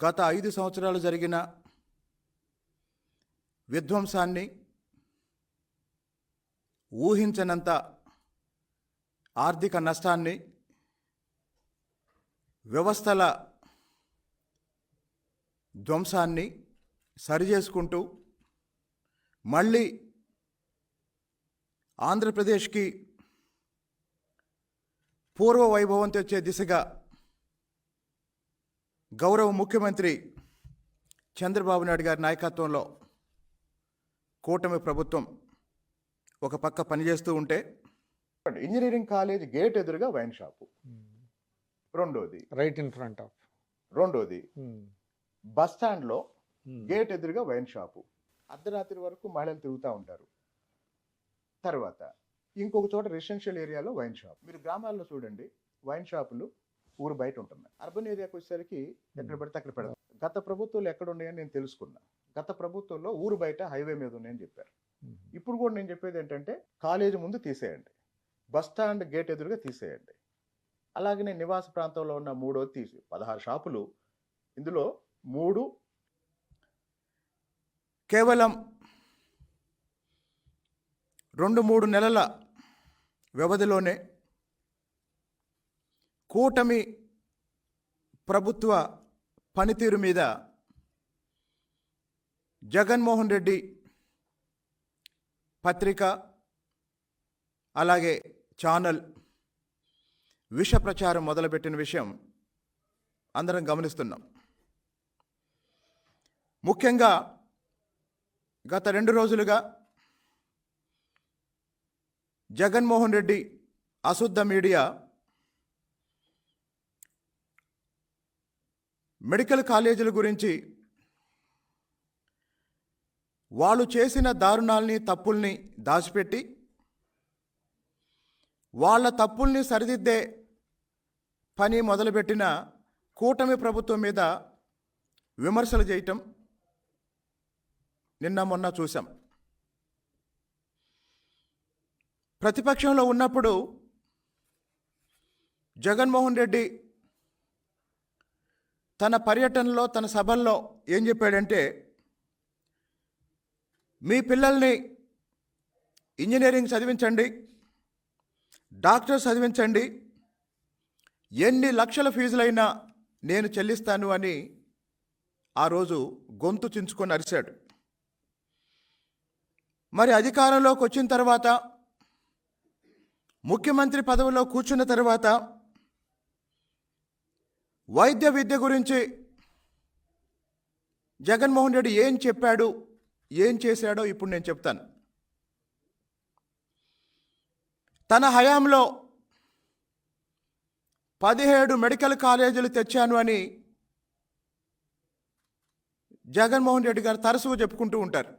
గత 5 సంవత్సరాలు జరిగిన విధ్వంసాన్ని, ఊహించనంత ఆర్థిక నష్టాన్ని, వ్యవస్థల ధ్వంసాన్ని సరిచేసుకుంటూ మళ్ళీ ఆంధ్రప్రదేశ్కి పూర్వ వైభవం తెచ్చే దిశగా గౌరవ ముఖ్యమంత్రి చంద్రబాబు నాయుడు గారి నాయకత్వంలో కూటమి ప్రభుత్వం ఒక పక్క పనిచేస్తూ ఉంటే, ఇంజనీరింగ్ కాలేజ్ గేట్ ఎదురుగా వైన్ షాపు, రెండోది రైట్ ఇన్ ఫ్రంట్ ఆఫ్, రెండోది బస్ స్టాండ్లో గేట్ ఎదురుగా వైన్ షాపు, అర్ధరాత్రి వరకు మహిళలు తిరుగుతూ ఉంటారు. తర్వాత ఇంకొక చోట రెసిడెన్షియల్ ఏరియాలో వైన్ షాప్. మీరు గ్రామాల్లో చూడండి, వైన్ షాపులు ఊరు బయట ఉంటున్నాయి. అర్బన్ ఏరియాకి వచ్చేసరికి ఎక్కడ పడితే అక్కడ పెడతారు. గత ప్రభుత్వాలు ఎక్కడ ఉన్నాయని నేను తెలుసుకున్నా. గత ప్రభుత్వంలో ఊరు బయట హైవే మీద ఉన్నాయని చెప్పారు. ఇప్పుడు కూడా నేను చెప్పేది ఏంటంటే, కాలేజీ ముందు తీసేయండి, బస్ స్టాండ్ గేట్ ఎదురుగా తీసేయండి. అలాగనే నివాస ప్రాంతంలో ఉన్న 3వ తీసి 16 షాపులు, ఇందులో 3 కేవలం 2-3 నెలల వ్యవధిలోనే కూటమి ప్రభుత్వ పనితీరు మీద జగన్మోహన్ రెడ్డి పత్రిక, అలాగే ఛానల్ విష ప్రచారం మొదలుపెట్టిన విషయం అందరం గమనిస్తున్నాం. ముఖ్యంగా గత 2 రోజులుగా జగన్మోహన్ రెడ్డి అశుద్ధ మీడియా మెడికల్ కాలేజీల గురించి, వాళ్ళు చేసిన దారుణాల్ని, తప్పుల్ని దాచిపెట్టి వాళ్ళ తప్పుల్ని సరిదిద్దే పని మొదలుపెట్టిన కూటమి ప్రభుత్వం మీద విమర్శలు చేయటం నిన్న మొన్న చూసాం. ప్రతిపక్షంలో ఉన్నప్పుడు జగన్మోహన్ రెడ్డి తన పర్యటనలో, తన సభల్లో ఏం చెప్పాడంటే, మీ పిల్లల్ని ఇంజనీరింగ్ చదివించండి, డాక్టర్ చదివించండి, ఎన్ని లక్షల ఫీజులైనా నేను చెల్లిస్తాను అని ఆ రోజు గొంతు చించుకొని అరిశాడు. మరి అధికారంలోకి వచ్చిన తర్వాత, ముఖ్యమంత్రి పదవిలో కూర్చున్న తర్వాత వైద్య విద్య గురించి జగన్మోహన్ రెడ్డి ఏం చెప్పాడు, ఏం చేశాడో ఇప్పుడు నేను చెప్తాను. తన హయాంలో 17 మెడికల్ కాలేజీలు తెచ్చాను అని జగన్మోహన్ రెడ్డి గారు తరచుగా చెప్పుకుంటూ ఉంటారు.